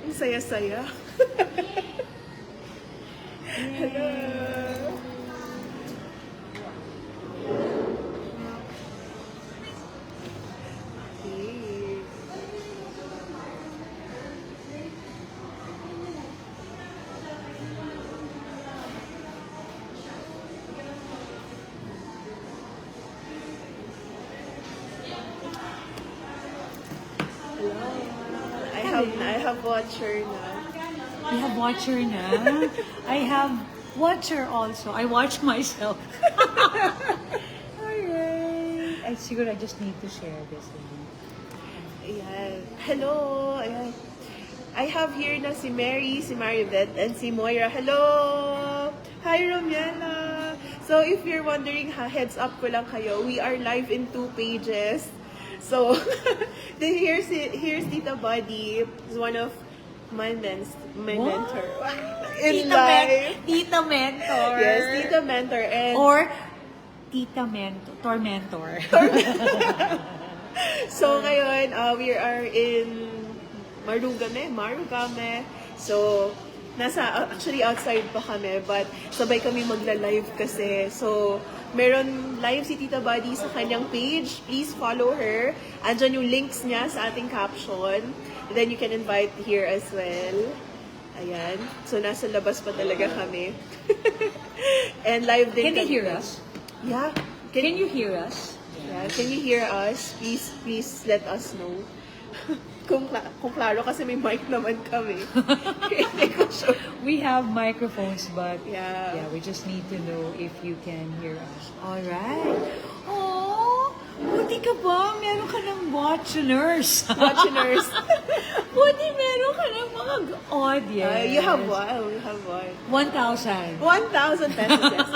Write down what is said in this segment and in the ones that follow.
Ang saya-saya. Hello. Okay. Hello. I have watcher na. You have watcher na. I have watcher also. I watch myself. Alright. I siguro I just need to share this with you. Ayan. Hello. Ayan. I have here na si Mary, si Maribeth, and si Moira. Hello! Hi, Romiela! So, if you're wondering, heads up ko lang kayo, we are live in 2 pages. So, here's Tita Buddy, is one of my mentor. In life. Tita Mentor. Yes, Tita Mentor. And Or Tita Mentor. Tormentor. so, ngayon, we are in Marugame. So, actually outside pa kami, but sabay kami magla-live kasi. So, meron live si Tita Buddy sa kanyang page. Please follow her. Andyan yung links niya sa ating caption. And then you can invite here as well. Ayan. So, nasa labas pa talaga kami. And live din Can you kami. hear us? Yeah. Can you hear us? Yeah, can you hear us? Please let us know. kung klaro kasi may mic naman kami. Hindi ko sure. We have microphones, but Yeah. we just need to know if you can hear us. All right. Oh, buti ka ba? Meron ka ng watchers. Watchers. Buti meron ka ng mga audience. You have one. 1,000. 1,000 pesos, yes.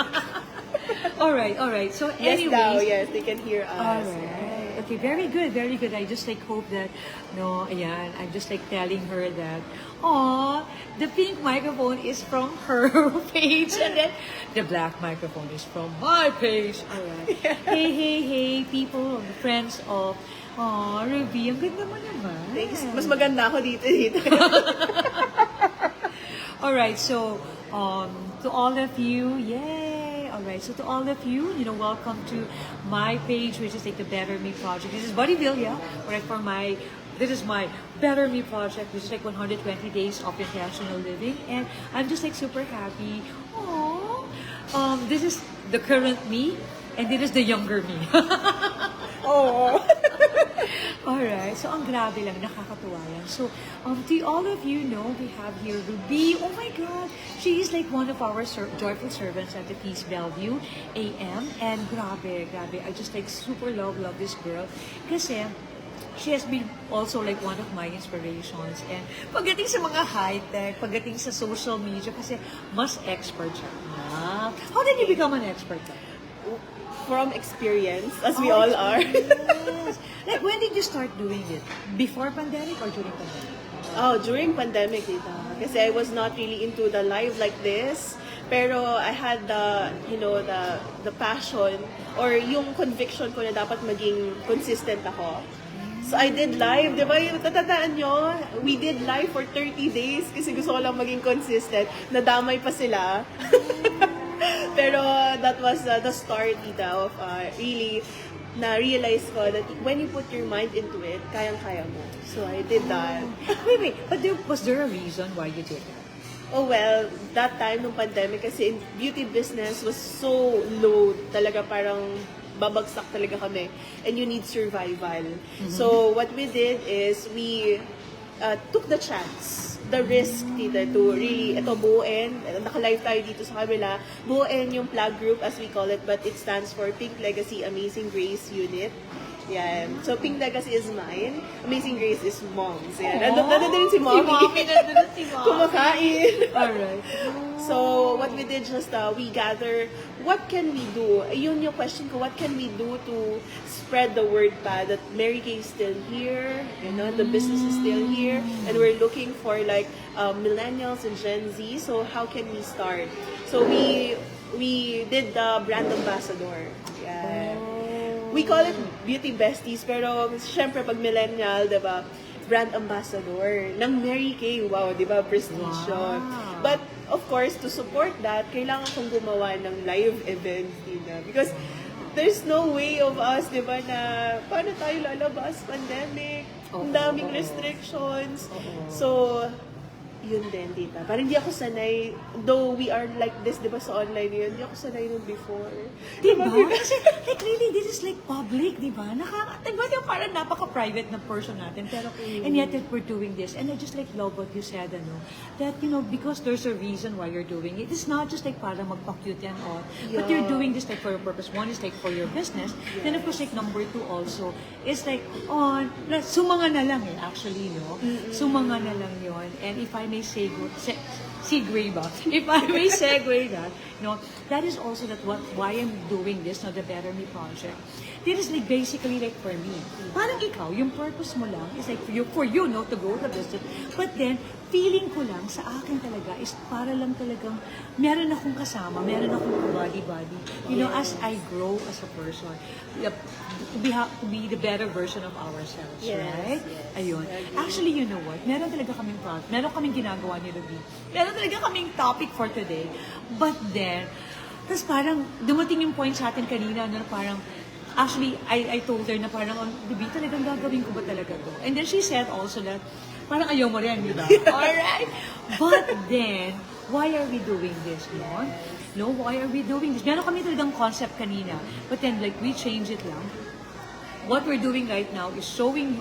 All right. So Yes anyways, daw, yes. They can hear us. Alright. Okay, very good. I just hope that, ayan, I'm just telling her that, the pink microphone is from her page and then the black microphone is from my page. Alright. Hey, people, friends of, Ruby, ang ganda mo naman. Thanks. Mas maganda ako dito. Alright, so, to all of you, yay! Alright, so to all of you, welcome to my page, which is the Better Me Project. This is Buddy Villa, this is my Better Me Project, which is 120 days of intentional living, and I'm just super happy. Aww. This is the current me, and this is the younger me. Oh. Alright, so ang grabe lang, nakakatuwa yan. So, to all of you know, we have here Ruby. Oh my God! She is one of our joyful servants at the Peace Bellevue AM. And grabe. I just super love this girl. Kasi, she has been also one of my inspirations. And pagdating sa mga high-tech, pagdating sa social media, kasi mas expert siya. How did you become an expert? From experience, as we all are. Yes. When did you start doing it? Before pandemic or during pandemic? Oh, during pandemic, Tita. Kasi I was not really into the live like this. Pero I had the passion or yung conviction ko na dapat maging consistent ako. So I did live, di ba? Yung tatataan nyo, we did live for 30 days kasi gusto ko lang maging consistent. Nadamay pa sila. Pero that was the start, Tita, of really na-realize ko that when you put your mind into it, kayang-kaya mo. So I did that. Wait. But was there a reason why you did that? Oh well, that time nung pandemic kasi beauty business was so low. Talaga parang babagsak talaga kami. And you need survival. So what we did is we took the chance, the risk, Tita, to really, buuin, naka-live tayo dito sa kabila, buuin yung plug group as we call it, but it stands for Pink Legacy Amazing Grace Unit. Yan. So, Pink Legacy is mine, Amazing Grace is Mom's. Yan. Nandun din si Mommy. Nandun si Mommy. Kumakain. Alright. So, what we did just, we gather, what can we do? Yun yung question ko, what can we do to spread the word pa that Mary Kay is still here, the business is still here, and we're looking for millennials and Gen Z, so how can we start? So, we did the brand ambassador. Yeah. We call it Beauty Besties, pero syempre pag millennial, diba? brand ambassador ng Mary Kay. Wow, di ba? Prestige yun. Wow. But, of course, to support that, kailangan kong gumawa ng live event, Tina. Because, there's no way of us, di ba, na paano tayo lalabas? Pandemic, ang daming restrictions. So, yun din, tita. Parang hindi ako sanay, though we are like this, di ba, sa online yun, hindi ako sanay nung before. Diba? Kasi, like, really, this is like public, diba? Diba, parang napaka-private na person natin. Pero, and yet, that we're doing this. And I just like love what you said, that, because there's a reason why you're doing it. It's not just like para magpa-cute and all. But you're doing this like for a purpose. One is like for your business. Then, of course, like number 2 also is like sumanga na lang actually, no? Sumanga na lang yun. And if I may segue ba? If I may segue that, that is also why I'm doing this, the Better Me Project. This is like basically like for me. Parang ikaw, yung purpose mo lang is like for you, to grow the business. But then, feeling ko lang sa akin talaga is para lang talagang meron akong kasama, meron akong body. As I grow as a person, to be the better version of ourselves, right? Yes. Ayun. Actually, you know what? Meron talaga kaming project. Meron kaming ginagawa ni Ruby. Meron talaga kaming topic for today. But then, tapos parang dumating yung point sa atin kanina na parang actually, I told her na parang, Ruby, talagang gagawin ko ba talaga to? And then she said also that parang ayaw mo rin, di ba? Alright. But then, why are we doing this, no? Why are we doing this? Meron kami talagang concept kanina. But then, like, we change it lang. What we're doing right now is showing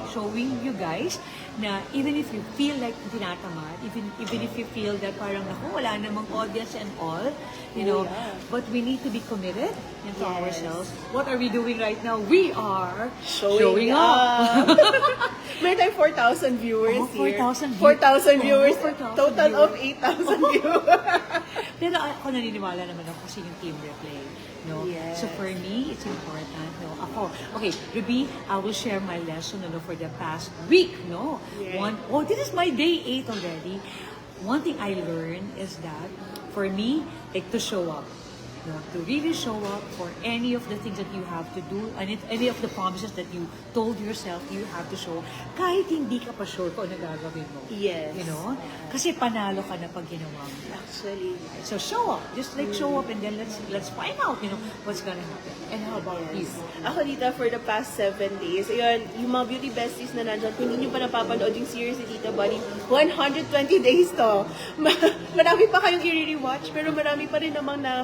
you guys na even if you feel like tinatamad, even if you feel that parang wala namang audience and all, but we need to be committed to ourselves. What are we doing right now? We are showing up. May tayo 4,000 viewers 4,000 here. 4,000 viewers. 4,000 Total viewers. of 8,000 viewers. Pero ako naniniwala naman ako kasi yung team replay. Yes. So for me, it's important. Okay, Ruby, I will share my lesson for the past week. Yeah. This is my day 8 already. One thing I learned is that for me, like to show up. To really show up for any of the things that you have to do, and any of the promises that you told yourself you have to show, kahit hindi ka pa sure kung ano gagawin mo. Yes. Kasi panalo ka na pag ginawa mo. Actually. So show up. Just like show up and then let's find out, what's gonna happen. And how about you? Ako dito for the past 7 days, ayun, yung mga beauty besties na nandyan, kung hindi nyo pa napapanood yung series ni Tita Bunny, 120 days to. Marami pa kayong i-rewatch, pero marami pa rin namang na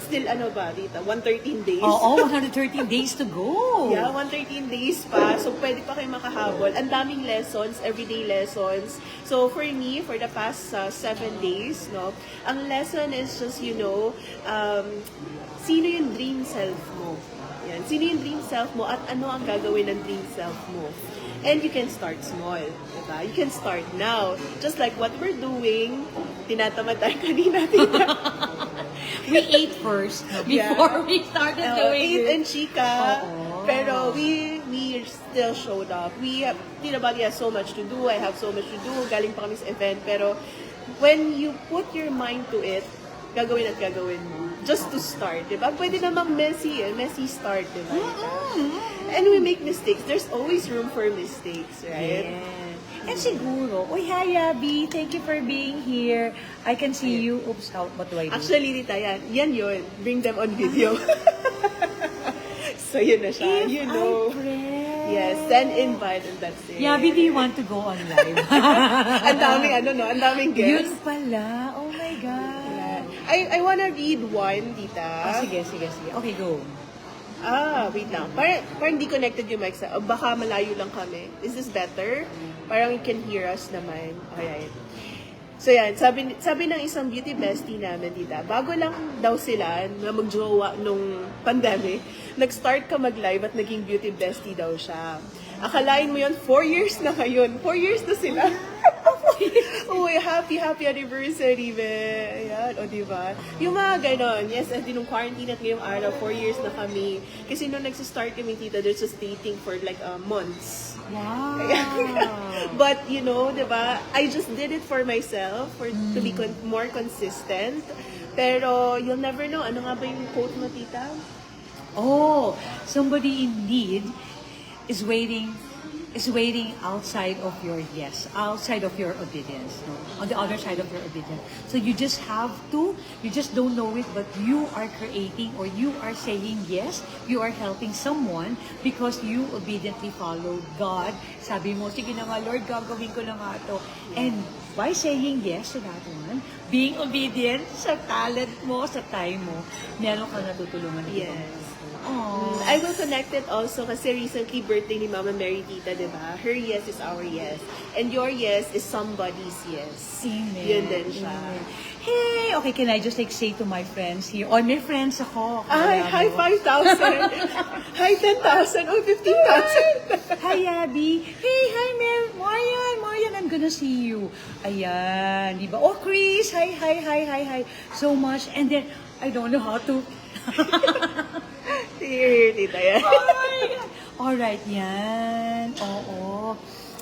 still, Tita, 113 days. Oo, 113 days to go. Yeah, 113 days pa. So, pwede pa kayo makahabol. Ang daming lessons, everyday lessons. So, for me, for the past 7 days, ang lesson is just, sino yung dream self mo? Yan. Sino yung dream self mo at ano ang gagawin ng dream self mo? And you can start small, diba? You can start now. Just like what we're doing, tinatamad tayo kanina. We ate first before we started doing Ate it. and Chika. Pero we still showed up. Tita Bunny has so much to do. I have so much to do. Galing pa kami sa event. Pero when you put your mind to it, gagawin at gagawin mo. Just to start, diba? Pwede namang messy start, diba? And we make mistakes. There's always room for mistakes, right? Yeah. And siguro, hi Abby, thank you for being here. I can see you. Oops, what do I do? Actually, Rita, yan yun. Bring them on video. So, yun na siya. If I press. Yes, send invite and that's it. Yabi, do you want to go on live? Ang daming ang daming guests. Yun pala. Oh my God. I wanna read one, Tita. Sige. Okay, go. Wait lang. Parang hindi connected yung mic sa... baka malayo lang kami. Is this better? Parang you can hear us naman. Okay. So yan, sabi ng isang beauty bestie namin, Tita, bago lang daw sila na magjowa nung pandemic, nag-start ka mag-live at naging beauty bestie daw siya. Akalain mo yun, 4 years na ngayon. 4 years na sila. Uy, happy anniversary, be. Ayan, o diba? Yung mga ganon, yes, at nung quarantine at ngayong araw, 4 years na kami. Kasi nung nagsistart kami, Tita, there's just dating for like months. Wow. But, diba, I just did it for myself, to be more consistent. Pero, you'll never know. Ano nga ba yung quote mo, Tita? Oh, somebody indeed is waiting is waiting outside of your yes, outside of your obedience, no? On the other side of your obedience. So you just have to, you just don't know it, but you are creating or you are saying yes, you are helping someone because you obediently followed God. Sabi mo, sige na nga Lord, gagawin ko na nga to. And by saying yes to that one, being obedient sa talent mo, sa time mo, meron kang natutulungan. Yes. Aww. I will connect it also kasi recently birthday ni Mama Mary Tita, di ba? Her yes is our yes. And your yes is somebody's yes. Amen. Yun din siya. Amen. Hey, okay, can I just like say to my friends here, or may friends ako. Ay, hi 5,000. Hi 10,000. Oh, 15,000. Hi, Abby. Hey, hi, Marian. Marian, I'm gonna see you. Ayan, di ba? Oh, Chris. Hi. So much. And then, I don't know how to... Here, tita yan. Oh my God. Alright, yan. Oo.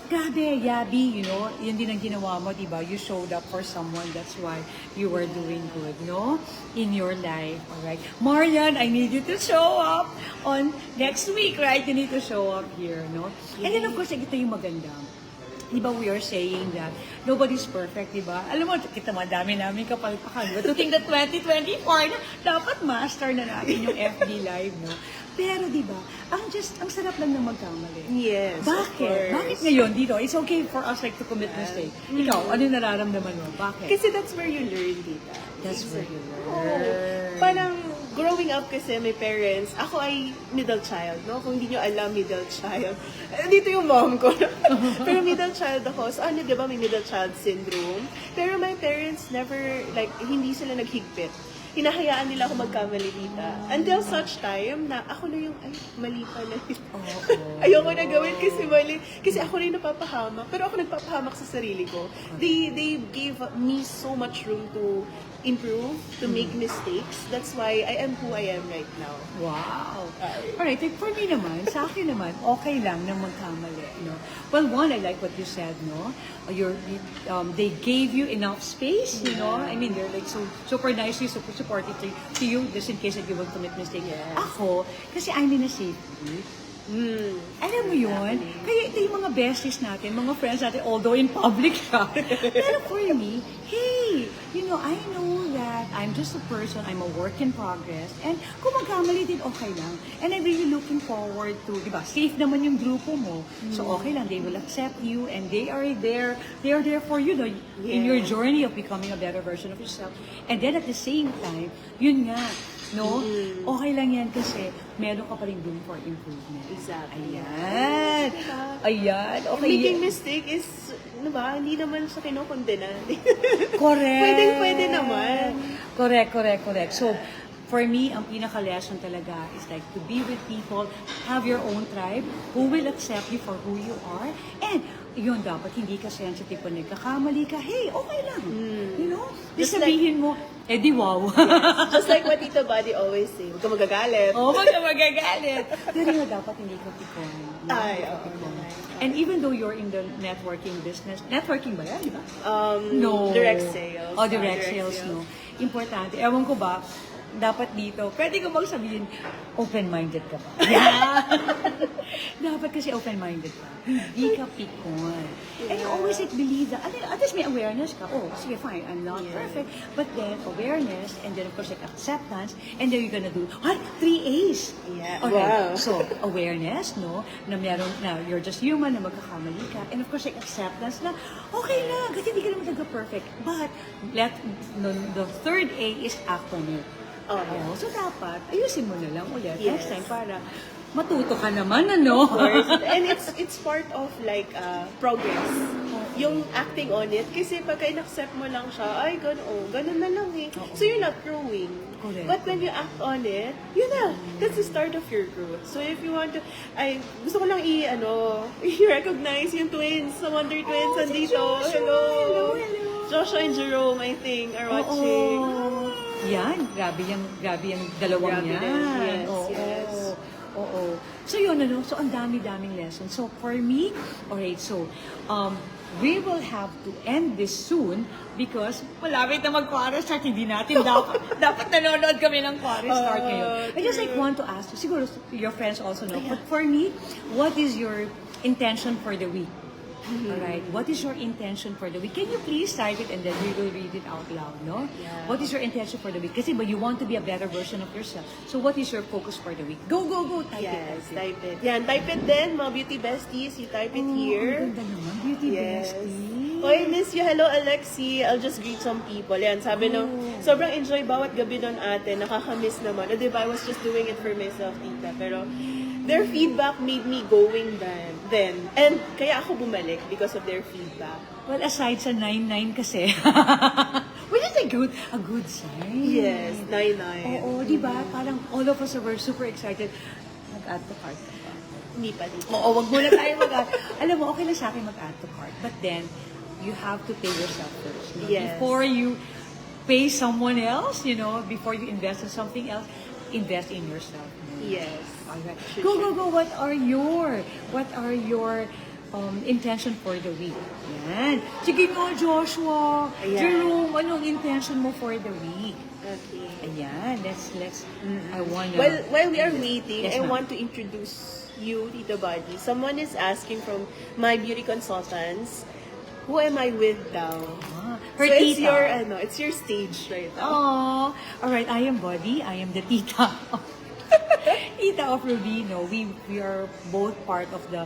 Grabe, Yabi, you know, yun din ang ginawa mo, diba? You showed up for someone, that's why you were doing good, no? In your life, alright? Marian, I need you to show up on next week, right? You need to show up here, no? And then, of course, ito yung maganda. Diba, we are saying that nobody's perfect, diba? Alam mo, kita madami namin kapalpakan. But to think that 2024 na, dapat master na natin yung FB Live, no? Pero diba, ang sarap lang na magkamali. Yes, of Bakit? course. Bakit ngayon dito? It's okay for us like to commit mistake. Ikaw, ano nararamdaman mo? Bakit? Kasi that's where you learn, tita. That's where you Oo. learn. Parang growing up kasi my parents, ako ay middle child, no? Kung hindi nyo alam, middle child. Dito yung mom ko. Pero middle child ako. So ano, di ba, may middle child syndrome? Pero my parents never, like, hindi sila naghigpit. Hinahayaan nila ako magkamali, tita. Until such time na ako na yung, ay, mali pala. Ayoko na gawin kasi mali. Kasi ako na yung napapahamak. Pero ako nagpapahamak sa sarili ko. They gave me so much room to improve, to make mistakes. That's why I am who I am right now. Wow. Alright, like for me naman, sa akin naman, okay lang na magkamali, no? Well, one, I like what you said, no? They gave you enough space, you know? I mean, they're like so super nicely, super supportive to you, just in case that you will commit mistake. Yes. Ako, kasi I'm in a safe group. Alam mo yun? Kaya ito yung mga besties natin, mga friends natin, although in public siya. Pero for me, hey, you know, I know that I'm just a person, I'm a work in progress, and kung magkamali din, okay lang. And I'm really looking forward to, di ba, safe naman yung grupo mo. So okay lang, they will accept you, and they are there for you, no, in your journey of becoming a better version of yourself. And then at the same time, yun nga, no? Okay lang yan kasi meron ka pa rin room for improvement. Exactly. Ayan. Ayan. Okay. Making mistake is, ano ba, hindi naman sa kinukondena. Correct. Pwede naman. Correct. So, for me, ang pinaka-lesson talaga is like to be with people, have your own tribe who will accept you for who you are, and yun dapat hindi ka sensitive kung nagkakamali ka, hey, okay lang. You know? Just sabihin mo, di wow. Just like what Tito Buddy always say, huwag ka magagalit. Huwag ka magagalit. Pero yun, dapat hindi ka pikon. Ay, And even though you're in the networking business, networking ba yan, di ba? No. Direct sales. Oh, direct sales, no. Importante. Ewan ko ba, dapat dito, pwede ko bang sabihin, open-minded ka ba? Yeah. Dapat kasi open-minded ka. Hindi ka pikon. And you always like believe that, at least may awareness ka. Oh, sige, fine, I'm not perfect. But then, awareness, and then of course, like acceptance, and then you're gonna do, 3 A's. Yeah. Okay, Wow. so awareness, no, na meron, na you're just human, na magkakamali ka, and of course, like acceptance na, okay lang, kasi hindi ka naman talaga-perfect. But, the third A is act on it. Oh, Oh, so dapat, ayusin mo na lang ulit Yes. next time para matuto ka naman, ano? And it's part of like progress. Yung acting on it. Kasi pagka in-accept mo lang siya, ay, ganun na lang eh. So you're not growing. Correct. But when you act on it, yun na. That's the start of your growth. So if you want to, gusto ko lang i-recognize yung twins, sa Wonder Twins, si andito. Joshua. Hello. Joshua and Jerome, I think, are watching. Yan, grabe yung dalawang Grabe yan. din. Yes, Oo. yes. Oo. So yun, ano, so ang dami-daming lessons. So for me, alright, so, we will have to end this soon because malapit na mag-quarter start. Hindi natin dapat nanonood kami ng quarter start ngayon. I just like want to ask you, siguro your friends also know, but for me, what is your intention for the week? Alright, what is your intention for the week? Can you please type it and then we will read it out loud, no? Yeah. What is your intention for the week? Kasi ba you want to be a better version of yourself. So what is your focus for the week? Go, go, go! Type Yes, it. type it. Yan, type it din, mga beauty besties. You type it here. Ang ganda naman, beauty Yes. bestie. Oy, miss you. Hello, Alexi. I'll just greet some people. Yan, sabi nung, sobrang enjoy bawat gabi nun ate. Nakaka-miss naman. O, diba, I was just doing it for myself, tita. Pero, their feedback made me going then. And kaya ako bumalik because of their feedback. Well, aside sa 9-9 kasi, which is a good sign. Yes, 9-9. Oo, di ba? Parang all of us were super excited. Mag-add to cart ka ba? Hindi pa dito. Oo, wag muna tayo mag-add. Alam mo, okay lang sa akin mag-add to cart. But then, you have to pay yourself first. No? Yes. Before you pay someone else, before you invest in something else, invest in yourself. Yes. Alright. Sure, Go, sure. go, go. What are your intention for the week? Yan. Sige nga, Joshua. Ayan. Jerome, anong intention mo for the week? Okay. Ayan. Let's, I wanna... While we are waiting, Yes, I ma'am. want to introduce you, Tita Buddy. Someone is asking from my beauty consultants, who am I with daw? Her So it's tita. it's your stage right now. Oh, alright. I am Buddy. I am the tita. Tita of Ruby. No, we are both part of the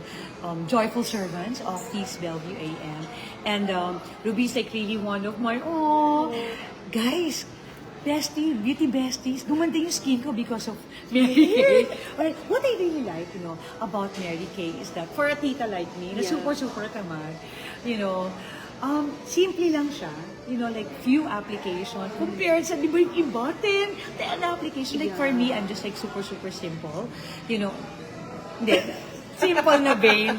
joyful servants of Peace Bellevue AM. And Ruby's like really one of my, guys, bestie, beauty besties. Gumanda yung skin ko because of Mary Kay. Alright, what I really like, about Mary Kay is that for a tita like me, na Yeah. super tamad, simple lang siya. Like few applications compared sa, di ba yung iba, 10 application. Like for me, I'm just like super simple. Hindi, simple na vein,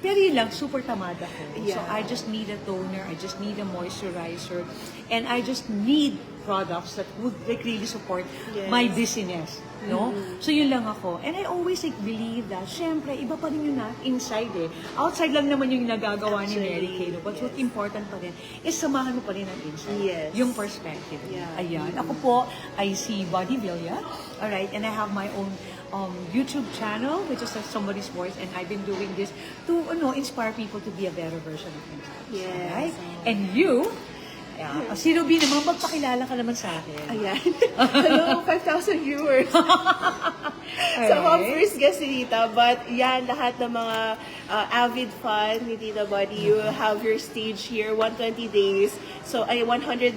Pero yun lang, super tamad ako. So Yeah. I just need a toner, I just need a moisturizer, and I just need products that would like really support Yes. my busyness. No? So yun lang ako. And I always believe that, syempre, iba pa rin yun inside eh. Outside lang naman yung nagagawa ni Mary Kay. No? But Actually, what's important pa rin is samahan mo pa rin ang inside. Yes. Yung perspective. Yeah. Ayan. Ako po, I see Body Villa. Alright. And I have my own YouTube channel, which is Somebody's Voice. And I've been doing this to inspire people to be a better version of themselves. Yes. Alright? And you, si Ruby naman, magpakilala ka naman sa akin. Ayan. Hello, 5,000 viewers. So, ako ang first guest ni Tita, but yan, lahat ng mga avid fan ni Tita Buddy, you have your stage here, 120 days. So, 113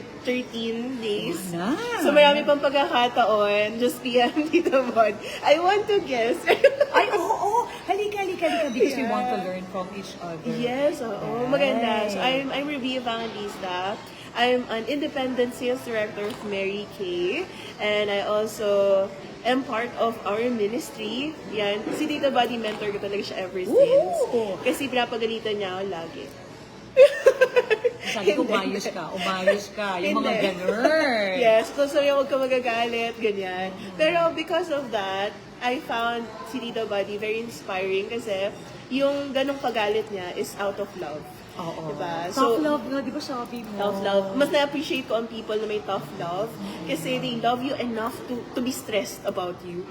days. Nice. So, marami pang pagkakataon. Just PM Tita Bud. I want to guess. Ay, oo. Halika. Because we want to Yeah. learn from each other. Yes, oo. Maganda. So, I'm Ruby Evangelista. I'm an independent sales director of Mary Kay. And I also am part of our ministry. Yan. Si Tita Buddy, mentor ko talaga siya ever since. Ooh. Kasi pinapagalitan niya ako lagi. Sabi ko, Hindi. umayos ka. Yung mga Hindi. ganun. Yes, so sabi huwag ka magagalit, ganyan. Pero because of that, I found si Tita Buddy very inspiring kasi yung ganong pagalit niya is out of love. Oo. Diba? Tough love nga, di ba sabi mo? Tough love. Mas na-appreciate ko ang people na may tough love kasi they love you enough to be stressed about you.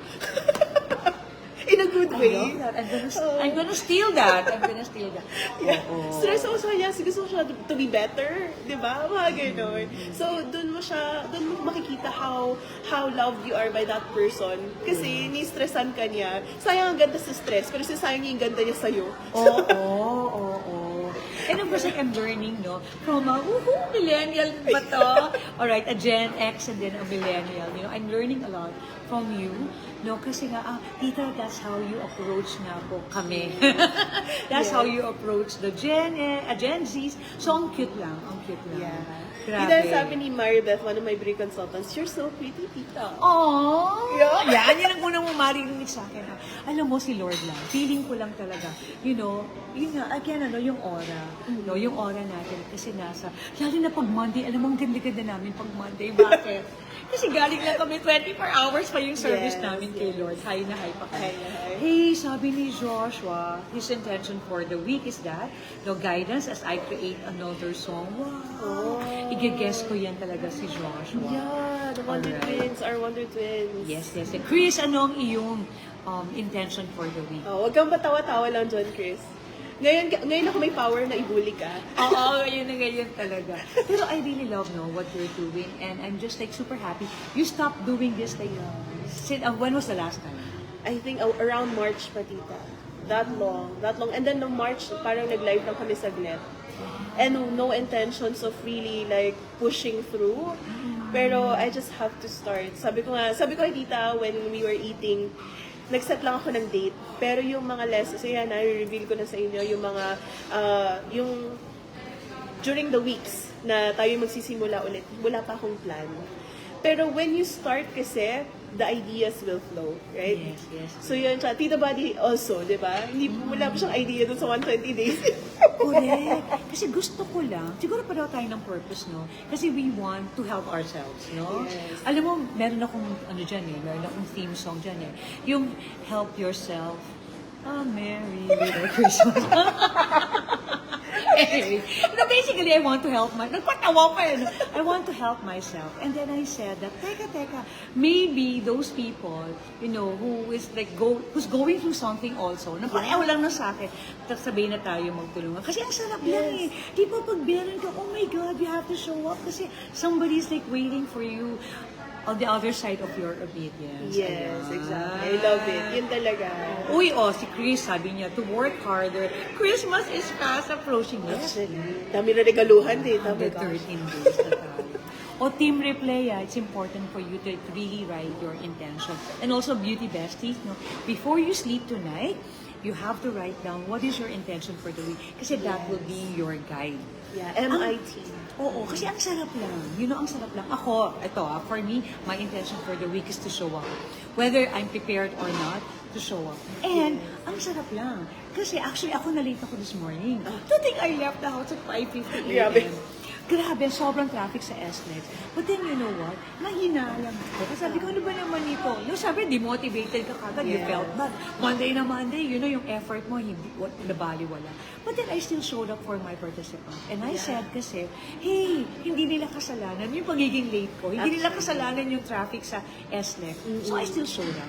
In a good I way. love that. I'm gonna steal that. Yeah. Oo. Stress ako sa kanya. Gusto ko siya to be better. Di ba? Mga ganon. So, dun mo makikita how loved you are by that person. Kasi, ni-stressan ka niya. Sayang ang ganda sa stress, pero sayang yung ganda niya sa'yo. Oo. And of course, I'm learning, from a millennial ba to? Alright, a Gen X and then a millennial. I'm learning a lot from you. Kasi nga, tita, that's how you approach na po kami. That's how you approach the Gen Zs. So, ang cute lang. Yeah. Grabe. Tita, sabi ni Maribeth, one of my beauty consultants, you're so pretty, tita. Aww! Yeah. Yan ang unang marinig sa akin. Alam mo, si Lord lang. Feeling ko lang talaga. Yun nga, again, yung aura. Yung aura natin. Kasi lalo na pag Monday, alam mo, ang ganda-ganda namin pag Monday. Bakit? Kasi galing lang kami, 24 hours pa yung service Yes. namin. namin kay Lord. Hi na hi pa Hi kayo. na hi. Hey, sabi ni Joshua, his intention for the week is that, no guidance as I create another song. Wow! Igigess ko yan talaga si Joshua. Yeah, the Wonder Alright. Twins, our Wonder Twins. Yes. Chris, anong iyong intention for the week? Oh, wag kang patawa-tawa lang dyan, Chris. Ngayon ako may power na ibuli ka. Oo, ngayon talaga. Pero I really love what you're doing, and I'm just like super happy. You stopped doing this like, when was the last time? I think around March pa, tita. That long. And then no March, parang nag-live lang kami saglit. And no intentions of really like pushing through. Pero I just have to start. Sabi ko kay tita when we were eating, nag-set lang ako ng date. Pero yung mga lessons, ayan, na-reveal ko na sa inyo, yung mga, yung during the weeks na tayo magsisimula ulit, wala pa akong plan. Pero when you start kasi, the ideas will flow, right? Yes. So yun, siya. Tita Buddy also, di ba? Wala pa siyang idea dun sa 120 days. Correct. Kasi gusto ko lang, siguro pa daw tayo ng purpose, no? Kasi we want to help ourselves, no? Yes. Alam mo, meron akong, meron akong theme song dyan Yung help yourself, a merry little Christmas. Anyway, basically, I want to help nagpatawa pa no? I want to help myself. And then I said that, teka, maybe those people, who is like, who's going through something also, na pareho lang na sa akin, tapos sabihin na tayo magtulungan. Kasi ang sarap lang Di ba pag meron ka, oh my God, you have to show up kasi somebody's like waiting for you on the other side of your obedience. Yes, Ayan. exactly. I love it. Yun talaga. Uy, si Chris, sabi niya, to work harder. Christmas is fast approaching. Yes. Actually, dami na regaluhan din. The 13 days na tayo. Team replay, it's important for you to really write your intention. And also, beauty besties, before you sleep tonight, you have to write down what is your intention for the week. Kasi that will be your guide. Yeah, MIT. Oo, kasi ang sarap lang. Ang sarap lang. Ako, for me, my intention for the week is to show up. Whether I'm prepared or not, to show up. And, ang sarap lang. Kasi actually, ako na-late ako this morning. To think I left the house at 5:50 a.m. Grabe, sobrang traffic sa SLEX. But then, you know what? Nahinalang ako. Kasi sabi ko, ano ba naman ito? Sabi, demotivated ka kagad. You felt bad. Monday na Monday, yung effort mo, hindi, nabaliwala. But then, I still showed up for my participants. And I said kasi, hey, hindi nila kasalanan yung pagiging late ko. Hindi nila kasalanan yung traffic sa SLEX. So, I still showed up.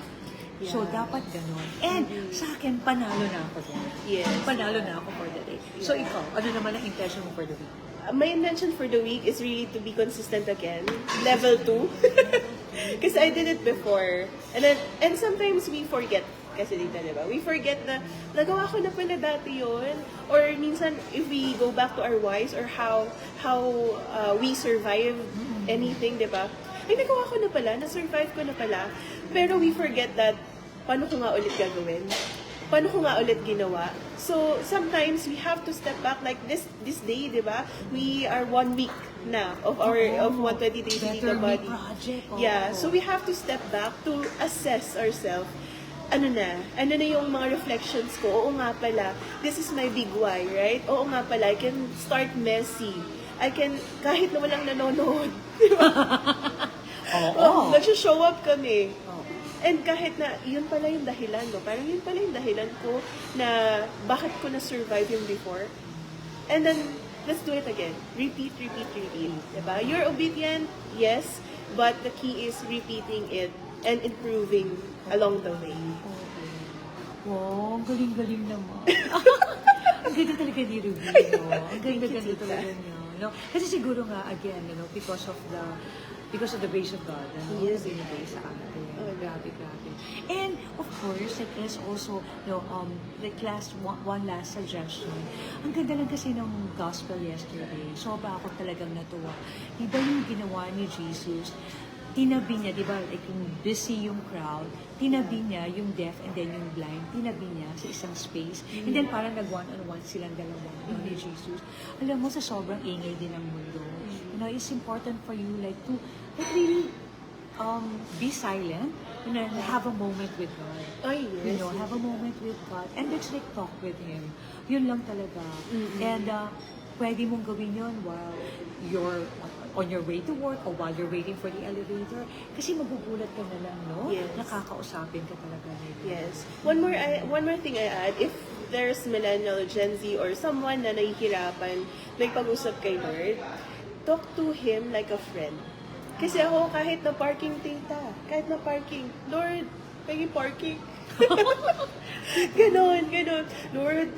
Yeah. So, dapat ganun. And sa akin, panalo na ako dyan. Yes. Panalo na ako for the day. So, ikaw, ano naman ang intention mo for the week? My intention for the week is really to be consistent again. Level 2. Because I did it before. And sometimes we forget. Kasi dito, di ba? We forget na nagawa ko na pala dati yun. Or minsan, if we go back to our whys or how we survive anything, di ba? Ay, nagawa ko na pala, na-survive ko na pala. Pero we forget that, paano ko nga ulit gagawin? Paano ko nga ulit ginawa? So, sometimes we have to step back like this day, di ba? We are 1 week na of 120 days with the body. Project. Yeah, so we have to step back to assess ourselves. Ano na yung mga reflections ko? Oo nga pala, this is my big why, right? Oo nga pala, I can start messy. I can, kahit na walang nanonood. Di ba? Oo. Nag-show up kami. And kahit na, yun pala yung dahilan ko. Parang yun pala yung dahilan ko na bakit ko na-survive yung before. And then, let's do it again. Repeat. Diba? You're obedient, yes, but the key is repeating it and improving along the way. Wow, ang galing-galing naman. Ang ganda talaga ni Ruby. Ang ganda-ganda talaga niya. Kasi siguro nga, again, because of the grace of God, Yes. binigay sa atin. Grabe. And, of course, like, there's also, one last suggestion. Ang ganda lang kasi ng gospel yesterday. Sobra ako talagang natuwa. Diba yung ginawa ni Jesus? Tinabi niya, di ba, like yung busy yung crowd, tinabi niya yung deaf and then yung blind, tinabi niya sa isang space. And then parang nag-one-on-one silang dalawa ni Jesus. Alam mo, sa sobrang ingay din ng mundo, it's important for you to really be silent, have a moment with God. Ay, yes. Have a moment with God and let's talk with Him. Yun lang talaga. And pwede mong gawin yon while you're on your way to work or while you're waiting for the elevator. Kasi magugulat ka na lang, no? Yes. Nakakausapin ka talaga nila. Yes. One more thing I add, if there's millennial, Gen Z, or someone na nahihirapan, may pag-usap kay Lord, talk to Him like a friend. Kasi ako, kahit na parking, tita, kahit na parking, Lord, pagi parking. Ganon. Lord,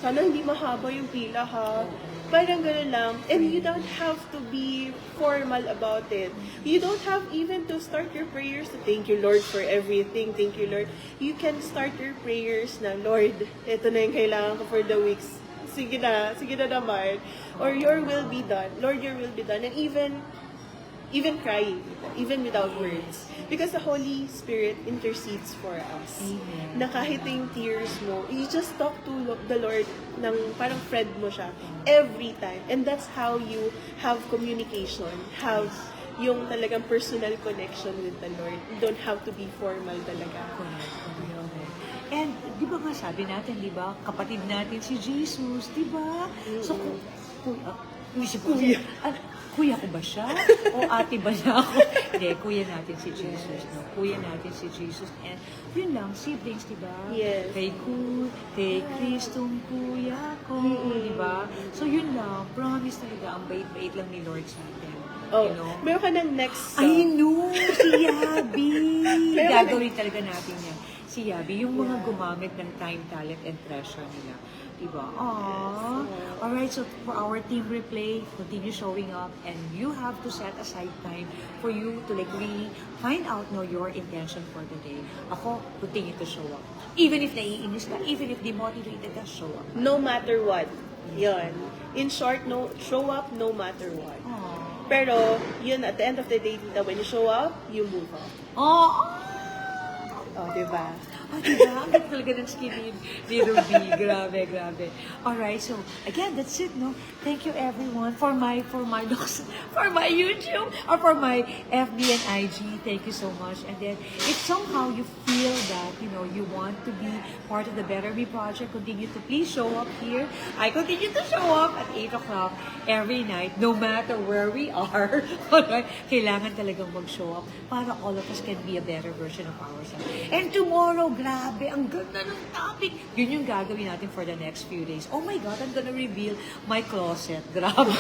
sana hindi mahaba yung pila, ha? Parang gano'n lang. And you don't have to be formal about it. You don't have even to start your prayers to thank you, Lord, for everything. Thank you, Lord. You can start your prayers na, Lord, ito na yung kailangan ko for the weeks. Sige na naman. Or your will be done. Lord, your will be done. And even crying, even without words. Because the Holy Spirit intercedes for us. Amen. Na kahit yung tears mo, you just talk to the Lord ng parang friend mo siya every time. And that's how you have communication, have yung talagang personal connection with the Lord. You don't have to be formal talaga. Correct. And di ba nga sabi natin, di ba, kapatid natin si Jesus, di ba? So, kuya ko ba siya? O ate ba niya ako? Hindi, kuya natin si Jesus. No? Kuya natin si Jesus. And yun lang, siblings, di ba? Yes. Kay Kristong kuya ko, di ba? So yun lang, promise talaga, ang bait-bait lang ni Lord sa atin. Oh, You know? meron ka ng next song. I know, si Yabi. Meron ka Gagawin talaga natin yan. Si Yabi, yung mga gumamit ng time, talent, and treasure nila. Diba? Aww. Alright, so for our team replay, continue showing up and you have to set aside time for you to like really find out your intention for the day. Ako, continue to show up. Even if naiinis ka, even if demotivated ka, show up. No matter what. Yun. In short, show up no matter what. Aww. Pero, yun, at the end of the day, tita, when you show up, you move on. Aww. Oh, diba? Diba? Ang ganda talaga ng skin ni Ruby. Grabe. Alright, so again, that's it, no? Thank you everyone for my YouTube or for my FB and IG. Thank you so much. And then, if somehow you feel that, you want to be part of the Better Me Project, continue to please show up here. I continue to show up at 8 o'clock every night, no matter where we are. Alright? Kailangan talagang mag-show up para all of us can be a better version of ourselves. And tomorrow, grabe, ang ganda ng topic. Yun yung gagawin natin for the next few days. Oh my God, I'm gonna reveal my closet. Grabe.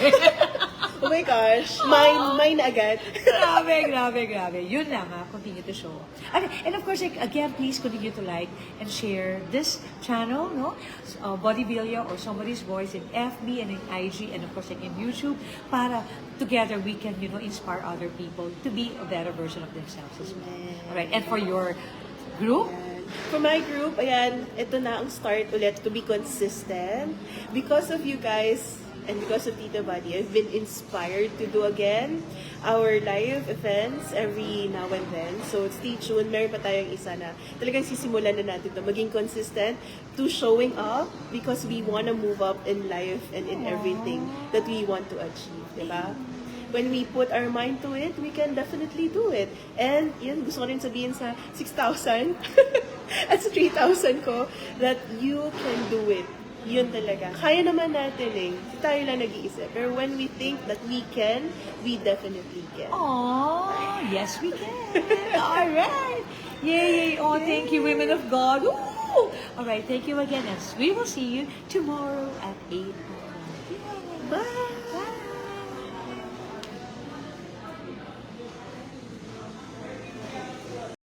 Oh my gosh. Mine agad. Grabe. Yun lang ha. Continue to show. And of course, again, please continue to like and share this channel, no? Bodybuilder or Somebody's Voice in FB and in IG and of course in YouTube para together we can, inspire other people to be a better version of themselves as well. Alright, and for your group? For my group, ayan, ito na ang start ulit to be consistent. Because of you guys, and because of Tita Buddy, I've been inspired to do again our live events every now and then. So stay tuned. Meron pa tayong isa na talagang sisimulan na natin to maging consistent to showing up because we want to move up in life and in everything that we want to achieve. Diba? When we put our mind to it, we can definitely do it. And yun, gusto ko rin sabihin sa 6,000 at sa 3,000 ko that you can do it. Yun talaga. Kaya naman natin eh. Tayo lang nag-iisip. Pero when we think that we can, we definitely can. Oh, yes we can. All right. Yay. Oh, thank you, women of God. Woo! All right, thank you again. And we will see you tomorrow at 8 o'clock. Bye!